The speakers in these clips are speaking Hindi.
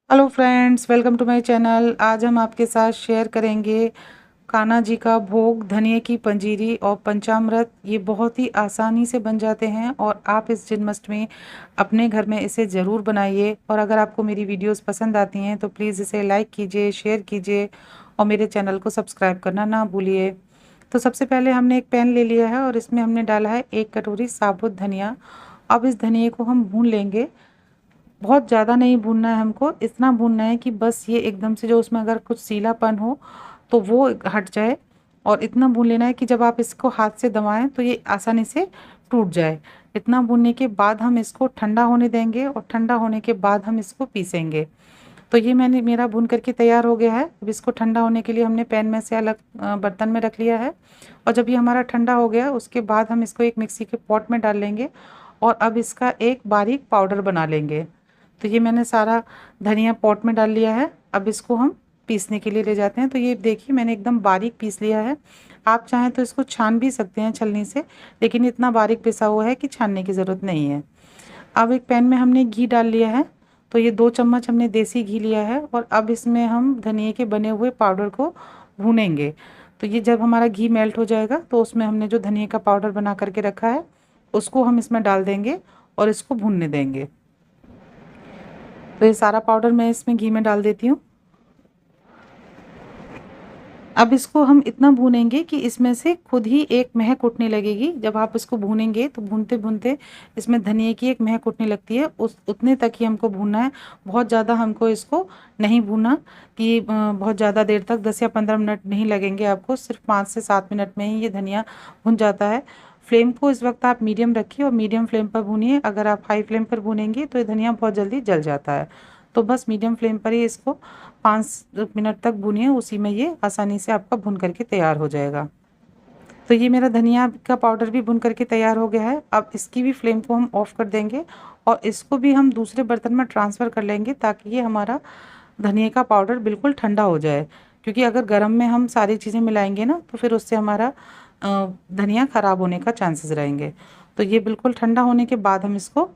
Hello friends, welcome to my channel. आज हम आपके साथ शेयर करेंगे कान्हा जी का भोग, धनिये की पंजीरी और पंचामृत। ये बहुत ही आसानी से बन जाते हैं और आप इस जन्माष्टमी अपने घर में इसे ज़रूर बनाइए। और अगर आपको मेरी वीडियोस पसंद आती हैं तो प्लीज़ इसे लाइक कीजिए, शेयर कीजिए और मेरे चैनल को सब्सक्राइब करना ना भूलिए। तो सबसे पहले हमने एक पैन ले लिया है और इसमें हमने डाला है 1 कटोरी साबुत धनिया। अब इस धनिये को हम भून लेंगे। बहुत ज़्यादा नहीं भूनना है हमको, इतना भूनना है कि बस ये एकदम से जो उसमें अगर कुछ सीलापन हो तो वो हट जाए। और इतना भून लेना है कि जब आप इसको हाथ से दबाएं तो ये आसानी से टूट जाए। इतना भूनने के बाद हम इसको ठंडा होने देंगे और ठंडा होने के बाद हम इसको पीसेंगे। तो ये मेरा भून करके तैयार हो गया है। अब इसको ठंडा होने के लिए हमने पैन में से अलग बर्तन में रख लिया है। और जब ये हमारा ठंडा हो गया उसके बाद हम इसको एक मिक्सी के पॉट में डाल लेंगे और अब इसका एक बारीक पाउडर बना लेंगे। तो ये मैंने सारा धनिया पॉट में डाल लिया है। अब इसको हम पीसने के लिए ले जाते हैं। तो ये देखिए मैंने एकदम बारीक पीस लिया है। आप चाहें तो इसको छान भी सकते हैं छलनी से, लेकिन इतना बारीक पिसा हुआ है कि छानने की ज़रूरत नहीं है। अब एक पैन में हमने घी डाल लिया है। तो ये 2 चम्मच हमने देसी घी लिया है और अब इसमें हम धनिए के बने हुए पाउडर को भूनेंगे। तो ये जब हमारा घी मेल्ट हो जाएगा तो उसमें हमने जो धनिए का पाउडर बना करके रखा है उसको हम इसमें डाल देंगे और इसको भूनने देंगे। तो ये सारा पाउडर मैं इसमें घी में डाल देती हूँ। अब इसको हम इतना भूनेंगे कि इसमें से खुद ही एक महक उठने लगेगी। जब आप इसको भूनेंगे तो भूनते भूनते इसमें धनिए की एक महक उठने लगती है, उस उतने तक ही हमको भूनना है। बहुत ज़्यादा हमको इसको नहीं भूनना कि बहुत ज़्यादा देर तक 10 या 15 मिनट नहीं लगेंगे आपको, सिर्फ 5 से 7 मिनट में ही ये धनिया भुन जाता है। फ्लेम को इस वक्त आप मीडियम रखिए और मीडियम फ्लेम पर भूनिए। अगर आप हाई फ्लेम पर भूनेंगे तो ये धनिया बहुत जल्दी जल जाता है। तो बस मीडियम फ्लेम पर ही इसको 5 मिनट तक भूनिए, उसी में ये आसानी से आपका भुन करके तैयार हो जाएगा। तो ये मेरा धनिया का पाउडर भी भुन करके तैयार हो गया है। अब इसकी भी फ्लेम को हम ऑफ कर देंगे और इसको भी हम दूसरे बर्तन में ट्रांसफ़र कर लेंगे ताकि ये हमारा धनिया का पाउडर बिल्कुल ठंडा हो जाए। क्योंकि अगर गर्म में हम सारी चीज़ें मिलाएंगे ना तो फिर उससे हमारा धनिया ख़राब होने का चांसेस रहेंगे। तो ये बिल्कुल ठंडा होने के बाद हम इसको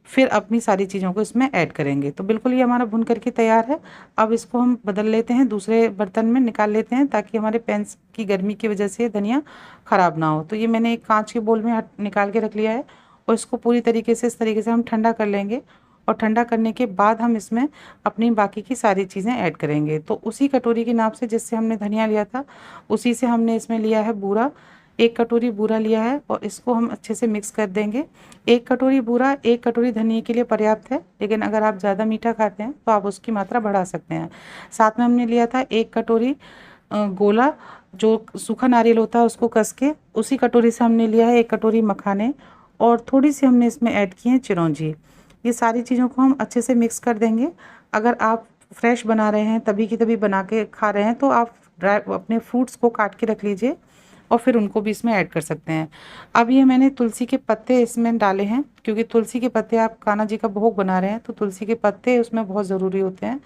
फिर अपनी सारी चीज़ों को इसमें ऐड करेंगे। तो बिल्कुल ये हमारा भुन करके तैयार है। अब इसको हम बदल लेते हैं, दूसरे बर्तन में निकाल लेते हैं ताकि हमारे पैन की गर्मी की वजह से धनिया ख़राब ना हो। तो ये मैंने एक कांच के बोल में निकाल के रख लिया है और इसको पूरी तरीके से इस तरीके से हम ठंडा कर लेंगे। और ठंडा करने के बाद हम इसमें अपनी बाकी की सारी चीज़ें ऐड करेंगे। तो उसी कटोरी के नाप से जिससे हमने धनिया लिया था उसी से हमने इसमें लिया है बूरा। 1 कटोरी बूरा लिया है और इसको हम अच्छे से मिक्स कर देंगे। 1 कटोरी बूरा 1 कटोरी धनिया के लिए पर्याप्त है, लेकिन अगर आप ज़्यादा मीठा खाते हैं तो आप उसकी मात्रा बढ़ा सकते हैं। साथ में हमने लिया था 1 कटोरी गोला, जो सूखा नारियल होता है उसको कस के। उसी कटोरी से हमने लिया है 1 कटोरी मखाने और थोड़ी सी हमने इसमें ऐड की है चिरौंजी। ये सारी चीज़ों को हम अच्छे से मिक्स कर देंगे। अगर आप फ्रेश बना रहे हैं, तभी की तभी बना के खा रहे हैं, तो आप अपने फ्रूट्स को काट के रख लीजिए और फिर उनको भी इसमें ऐड कर सकते हैं। अब ये मैंने तुलसी के पत्ते इसमें डाले हैं, क्योंकि तुलसी के पत्ते आप कान्हा जी का भोग बना रहे हैं तो तुलसी के पत्ते उसमें बहुत ज़रूरी होते हैं।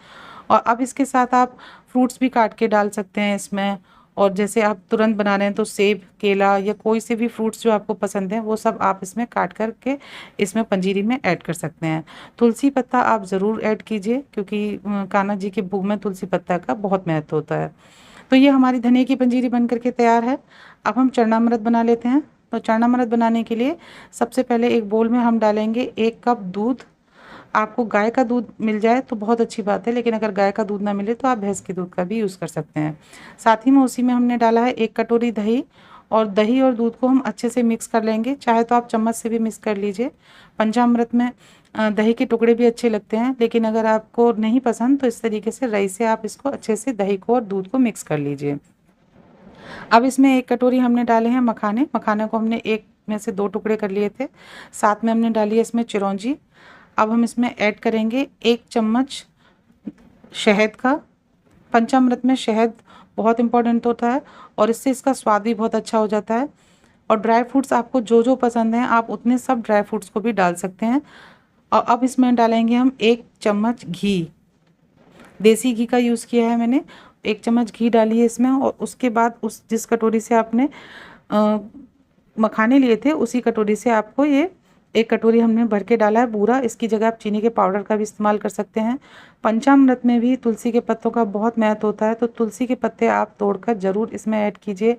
और अब इसके साथ आप फ्रूट्स भी काट के डाल सकते हैं इसमें। और जैसे आप तुरंत बना रहे हैं तो सेब, केला या कोई से भी फ्रूट्स जो आपको पसंद है वो सब आप इसमें काट कर के इसमें पंजीरी में ऐड कर सकते हैं। तुलसी पत्ता आप ज़रूर ऐड कीजिए, क्योंकि कान्हा जी के भोग में तुलसी पत्ता का बहुत महत्व होता है। तो ये हमारी धनिया की पंजीरी बन करके तैयार है। अब हम चरणामृत बना लेते हैं। तो चरणामृत बनाने के लिए सबसे पहले एक बोल में हम डालेंगे 1 कप दूध। आपको गाय का दूध मिल जाए तो बहुत अच्छी बात है, लेकिन अगर गाय का दूध ना मिले तो आप भैंस के दूध का भी यूज़ कर सकते हैं। साथ ही में उसी में हमने डाला है 1 कटोरी दही और दही और दूध को हम अच्छे से मिक्स कर लेंगे। चाहे तो आप चम्मच से भी मिक्स कर लीजिए। पंचामृत में दही के टुकड़े भी अच्छे लगते हैं, लेकिन अगर आपको नहीं पसंद तो इस तरीके से रई से आप इसको अच्छे से दही को और दूध को मिक्स कर लीजिए। अब इसमें 1 कटोरी हमने डाले हैं मखाने। मखाने को हमने 1 में से 2 टुकड़े कर लिए थे। साथ में हमने डाली है इसमें चिरौंजी। अब हम इसमें ऐड करेंगे 1 चम्मच शहद का। पंचामृत में शहद बहुत इम्पोर्टेंट होता है और इससे इसका स्वाद भी बहुत अच्छा हो जाता है। और ड्राई फ्रूट्स आपको जो जो पसंद हैं आप उतने सब ड्राई फ्रूट्स को भी डाल सकते हैं। और अब इसमें डालेंगे हम 1 चम्मच घी। देसी घी का यूज़ किया है मैंने। 1 चम्मच घी डाली है इसमें और उसके बाद उस जिस कटोरी से आपने मखाने लिए थे उसी कटोरी से आपको ये 1 कटोरी हमने भर के डाला है बूरा। इसकी जगह आप चीनी के पाउडर का भी इस्तेमाल कर सकते हैं। पंचामृत में भी तुलसी के पत्तों का बहुत महत्व होता है, तो तुलसी के पत्ते आप तोड़कर ज़रूर इसमें ऐड कीजिए।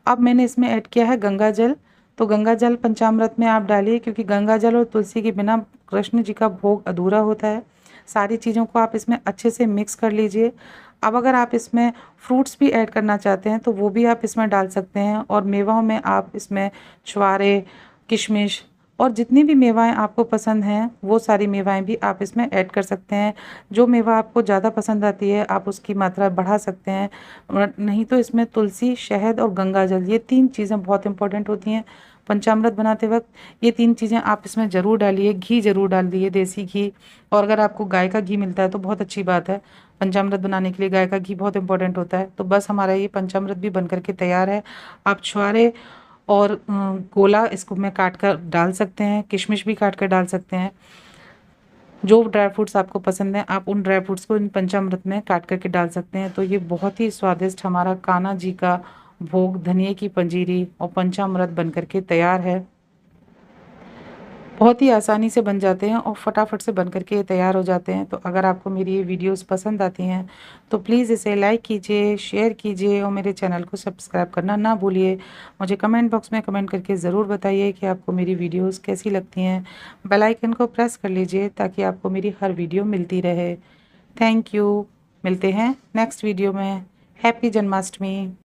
अब मैंने इसमें ऐड किया है गंगा जल, तो गंगा जल पंचामृत में आप डालिए, क्योंकि गंगा जल और तुलसी के बिना कृष्ण जी का भोग अधूरा होता है। सारी चीज़ों को आप इसमें अच्छे से मिक्स कर लीजिए। अब अगर आप इसमें फ्रूट्स भी ऐड करना चाहते हैं तो वो भी आप इसमें डाल सकते हैं, और मेवाओं में आप इसमें छुआरे, किशमिश और जितनी भी मेवाएं आपको पसंद हैं वो सारी मेवाएं भी आप इसमें ऐड कर सकते हैं। जो मेवा आपको ज़्यादा पसंद आती है आप उसकी मात्रा बढ़ा सकते हैं, और नहीं तो इसमें तुलसी, शहद और गंगा जल, ये 3 चीज़ें बहुत इंपॉर्टेंट होती हैं पंचामृत बनाते वक्त। ये 3 चीज़ें आप इसमें ज़रूर डालिए। घी ज़रूर डाल दिए, देसी घी, और अगर आपको गाय का घी मिलता है तो बहुत अच्छी बात है। पंचामृत बनाने के लिए गाय का घी बहुत इंपॉर्टेंट होता है। तो बस हमारा ये पंचामृत भी बन करके तैयार है। आप छुआरे और गोला इसको में काट कर डाल सकते हैं, किशमिश भी काट कर डाल सकते हैं। जो ड्राई फ्रूट्स आपको पसंद हैं आप उन ड्राई फ्रूट्स को इन पंचामृत में काट करके डाल सकते हैं। तो ये बहुत ही स्वादिष्ट हमारा कान्हा जी का भोग, धनिये की पंजीरी और पंचामृत बन करके तैयार है। बहुत ही आसानी से बन जाते हैं और फटाफट से बन करके ये तैयार हो जाते हैं। तो अगर आपको मेरी ये वीडियोस पसंद आती हैं तो प्लीज़ इसे लाइक कीजिए, शेयर कीजिए और मेरे चैनल को सब्सक्राइब करना ना भूलिए। मुझे कमेंट बॉक्स में कमेंट करके ज़रूर बताइए कि आपको मेरी वीडियोस कैसी लगती हैं। बेल आइकन को प्रेस कर लीजिए ताकि आपको मेरी हर वीडियो मिलती रहे। Thank you. मिलते हैं नेक्स्ट वीडियो में। हैप्पी जन्माष्टमी।